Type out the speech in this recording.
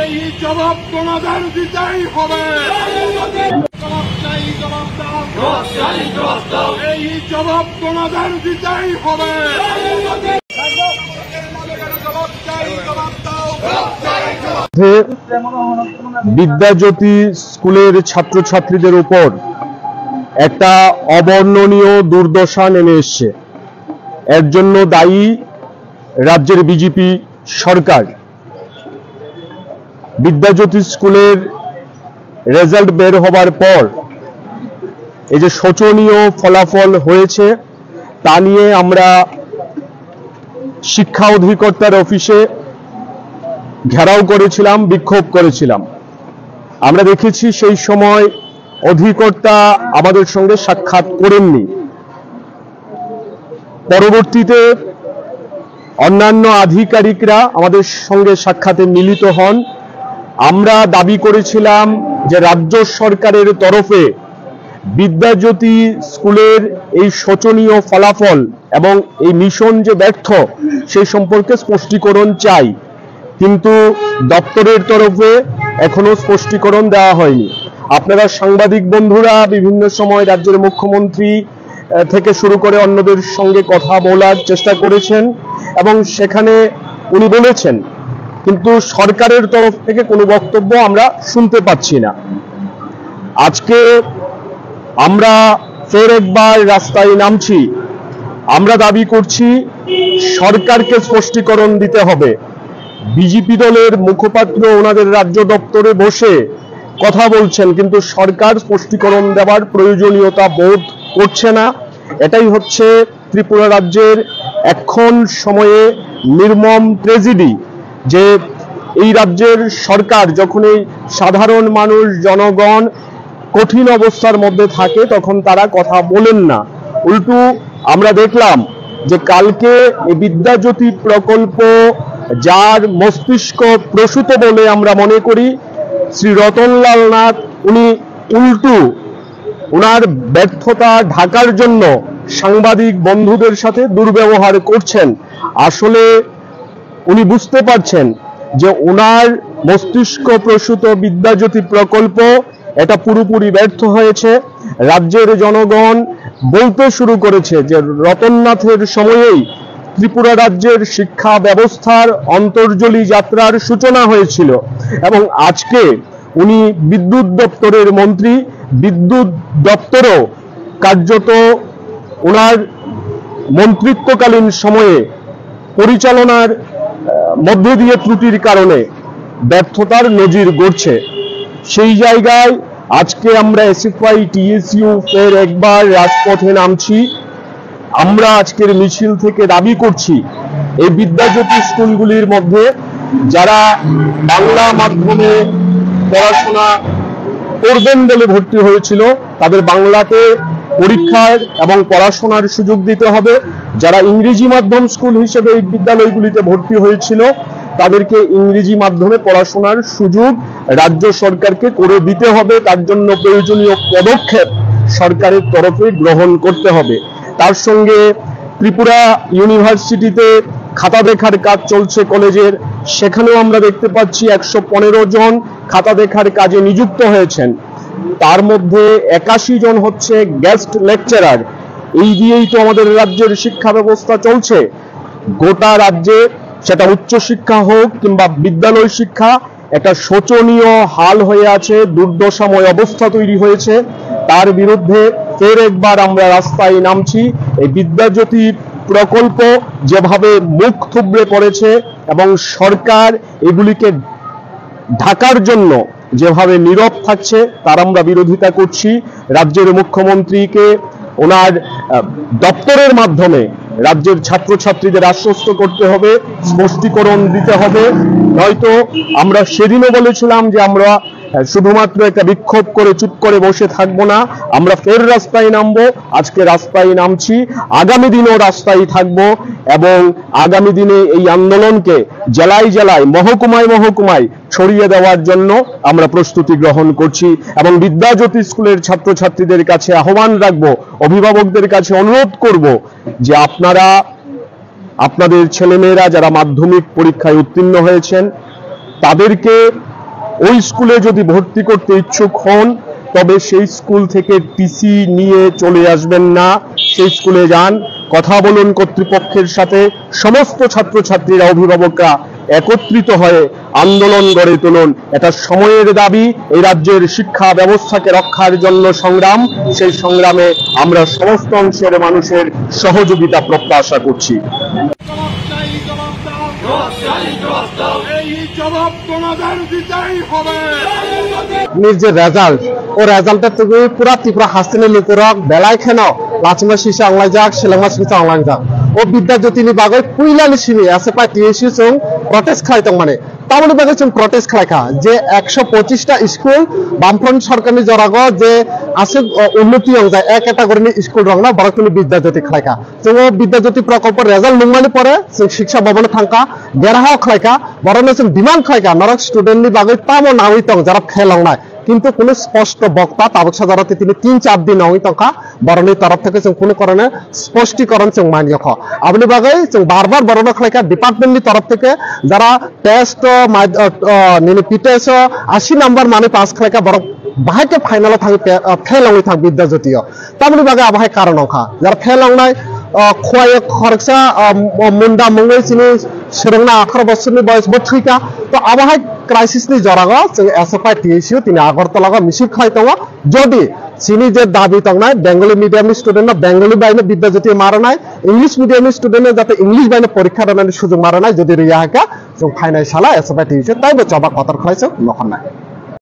এই জবাব তোমাদের দিতেই হবে। জবাব চাই, জবাব দাও। এই জবাব তোমাদের দিতেই হবে। বিদ্যাজ্যোতি স্কুলের ছাত্রছাত্রীদের উপর একটা অবর্ণনীয় দুর্দশা নেমে এসছে। এর জন্য দায়ী রাজ্যের বিজেপি সরকার। বিদ্যাজ্যোতি স্কুলের রেজাল্ট বের হবার পর এই যে শোচনীয় ফলাফল হয়েছে তা নিয়ে আমরা শিক্ষা অধিকর্তার অফিসে ঘেরাও করেছিলাম, বিক্ষোভ করেছিলাম। আমরা দেখেছি সেই সময় অধিকর্তা আমাদের সঙ্গে সাক্ষাৎ করেননি। পরবর্তীতে অন্যান্য আধিকারিকরা আমাদের সঙ্গে সাক্ষাতে মিলিত হন। আমরা দাবি করেছিলাম যে রাজ্য সরকারের তরফে বিদ্যাজ্যোতি স্কুলের এই শোচনীয় ফলাফল এবং এই মিশন যে ব্যর্থ সেই সম্পর্কে স্পষ্টীকরণ চাই, কিন্তু দপ্তরের তরফে এখনো স্পষ্টীকরণ দেওয়া হয়নি। আপনারা সাংবাদিক বন্ধুরা বিভিন্ন সময় রাজ্যের মুখ্যমন্ত্রী থেকে শুরু করে অন্যদের সঙ্গে কথা বলার চেষ্টা করেছেন এবং সেখানে উনি বলেছেন, কিন্তু সরকারের তরফ থেকে কোনো বক্তব্য আমরা শুনতে পাচ্ছি না। আজকে আমরা ফের একবার রাস্তায় নামছি। আমরা দাবি করছি সরকারকে স্পষ্টীকরণ দিতে হবে। বিজেপি দলের মুখপাত্র ওনাদের রাজ্য দপ্তরে বসে কথা বলছেন, কিন্তু সরকার স্পষ্টীকরণ দেওয়ার প্রয়োজনীয়তা বোধ করছে না। এটাই হচ্ছে ত্রিপুরা রাজ্যের এখন সময়ে নির্মম ট্র্যাজেডি, যে এই রাজ্যের সরকার যখন এই সাধারণ মানুষ জনগণ কঠিন অবস্থার মধ্যে থাকে তখন তারা কথা বলেন না। উল্টো আমরা দেখলাম যে কালকে এই বিদ্যাজ্যোতি প্রকল্প যার মস্তিষ্ক প্রসূত বলে আমরা মনে করি শ্রী রতনলাল নাথ, উনি উল্টো ওনার ব্যর্থতা ঢাকার জন্য সাংবাদিক বন্ধুদের সাথে দুর্ব্যবহার করছেন। আসলে উনি বুঝতে পারছেন যে ওনার মস্তিষ্ক প্রসূত বিদ্যাজ্যোতি প্রকল্প এটা পুরোপুরি ব্যর্থ হয়েছে। রাজ্যের জনগণ বলতে শুরু করেছে যে রতননাথের সময়েই ত্রিপুরা রাজ্যের শিক্ষা ব্যবস্থার অন্তর্জলি যাত্রার সূচনা হয়েছিল এবং আজকে উনি বিদ্যুৎ দপ্তরের মন্ত্রী। বিদ্যুৎ দপ্তরও কার্যত ওনার মন্ত্রিত্বকালীন সময়ে পরিচালনার মধ্য দিয়ে ত্রুটির কারণে ব্যর্থতার নজির গড়ছে। সেই জায়গায় আজকে আমরা এসএফআই টিএসইউ ফের একবার রাজপথে নামছি। আমরা আজকের মিছিল থেকে দাবি করছি এই বিদ্যাজ্যোতি স্কুলগুলির মধ্যে যারা বাংলা মাধ্যমে পড়াশোনা করবেন বলে ভর্তি হয়েছিল তাদের বাংলাতে পরীক্ষার এবং পড়াশোনার সুযোগ দিতে হবে। যারা ইংরেজি মাধ্যম স্কুল হিসেবে এই বিদ্যালয়গুলিতে ভর্তি হয়েছিল তাদেরকে ইংরেজি মাধ্যমে পড়াশোনার সুযোগ রাজ্য সরকারকে করে দিতে হবে। তার জন্য প্রয়োজনীয় পদক্ষেপ সরকারের তরফে গ্রহণ করতে হবে। তার সঙ্গে ত্রিপুরা ইউনিভার্সিটিতে খাতা দেখার কাজ চলছে কলেজের, সেখানেও আমরা দেখতে পাচ্ছি 115 জন খাতা দেখার কাজে নিযুক্ত হয়েছেন। তার মধ্যে 81 জন হচ্ছে গেস্ট লেকচারার। এই দিয়েই তো আমাদের রাজ্যের শিক্ষা ব্যবস্থা চলছে। গোটা রাজ্যে সেটা উচ্চশিক্ষা হোক কিংবা বিদ্যালয় শিক্ষা একটা শোচনীয় হাল হয়ে আছে, দুর্দশাময় অবস্থা তৈরি হয়েছে। তার বিরুদ্ধে ফের একবার আমরা রাস্তায় নামছি। এই বিদ্যাজ্যোতি প্রকল্প যেভাবে মুখ থুবড়ে পড়েছে এবং সরকার এগুলিকে ঢাকার জন্য যেভাবে নীরব থাকছে তার আমরা বিরোধিতা করছি। রাজ্যের মুখ্যমন্ত্রীকে ওনার দপ্তরের মাধ্যমে রাজ্যের ছাত্রছাত্রীদের আশ্বস্ত করতে হবে, স্পষ্টীকরণ দিতে হবে। নয়তো আমরা সেদিনও বলেছিলাম যে আমরা শুধুমাত্র একটা বিক্ষোভ করে চুপ করে বসে থাকবো না, আমরা ফের রাস্তায় নামবো। আজকে রাস্তায় নামছি, আগামী দিনেও রাস্তায় থাকবো এবং আগামী দিনে এই আন্দোলনকে জেলায় জেলায় মহকুমায় মহকুমায় ছড়িয়ে দেওয়ার জন্য আমরা প্রস্তুতি গ্রহণ করছি এবং বিদ্যাজ্যোতি স্কুলের ছাত্রছাত্রীদের কাছে আহ্বান রাখবো, অভিভাবকদের কাছে অনুরোধ করব যে আপনারা আপনাদের ছেলেমেয়েরা যারা মাধ্যমিক পরীক্ষায় উত্তীর্ণ হয়েছেন তাদেরকে ওই স্কুলে যদি ভর্তি করতে ইচ্ছুক হন তবে সেই স্কুল থেকে টিসি নিয়ে চলে আসবেন না, সেই স্কুলে যান, কথা বলুন কর্তৃপক্ষের সাথে। সমস্ত ছাত্রছাত্রীরা, অভিভাবকরা একত্রিত হয়ে আন্দোলন গড়ে তুলুন। এটা সময়ের দাবি, এই রাজ্যের শিক্ষা ব্যবস্থাকে রক্ষার জন্য সংগ্রাম। সেই সংগ্রামে আমরা সমস্ত অংশের মানুষের সহযোগিতা প্রত্যাশা করছি। জবাব চাই, জবাব দাও। এই জবাব তোমাদের দিতেই হবে। যে রেজাল্ট ও রেজাল্টের থেকে পুরা ত্রিপুরা হাসিনে লিপুরক বেলায় খেন লাচিমা শিশু অনলাইন যাক শিলংমা শিশু অনলাইন যাক ও বিদ্যাজ্যোতিনি বাগৈ পুইলানি সিনি আছে পাই টিএসইউ जों প্রটেস্ট খাইতং মানে তামনি বাগৈ जों প্রটেস্ট খাইখা যে 125টা স্কুল বামফ্রন্ট সরকারনি জরাগ যে আছে উন্নতি হং যায় এক ক্যাটাগরিনি স্কুল রং না বরকনি বিদ্যাজ্যোতি খাইখা जों বিদ্যাজ্যোতি প্রকল্প রেজাল্ট নুমানি পরে जों শিক্ষা ভবনে থাকা দেরহাও খাইখা বরনে जों ডিমান্ড খাইখা নরক স্টুডেন্টনি বাগৈ তামো নাওই তং যারা ফেলং নাই কিন্তু কোনো স্পষ্ট বক্তা তাবক সাজারতে তিনি 3-4 দিন নয় তকা বরণের তরফ থেকে जों কোনো কারণে স্পষ্টীকরণ जों মানিয়খ আপনি বাগৈ जों বারবার বরণ খাইকা ডিপার্টমেন্টনি তরফ থেকে যারা টেস্ট নিনি পিটেস 80 নাম্বার মানে পাস খাইকা বড় বাহাইকে ফাইনাল থাকি ফেলং থাক বিদ্যাজ্যোতিয় তামনি বাগৈ আবাহাই কারণ খা যারা ফেলং নাই খোয়াই খরচা মুন্ডা মঙ্গৈ চিনি সেরংনা 18 বছরনি বয়স বথৈকা তো আবাহাই ক্রাইসিসনি জরাগ जों एसएफआई टीएसइउ তিনি আগরতলা মিছিল খাইতং যদি চিনি যে দাবি তং নাই বেঙ্গলি মিডিয়ামনি স্টুডেন্ট বেঙ্গলি বাইনে বিদ্যাজ্যোতি মারা নাই ইংলিশ মিডিয়ামনি স্টুডেন্ট যাতে ইংলিশ বাইনে পরীক্ষা দেওয়ার সুযোগ মারা নাই যদি রিয়াহাকা जों ফাইনাল সালা एसएफआई टीएसइउ তাইবো জবাব কতর খাইছো নখন নাই।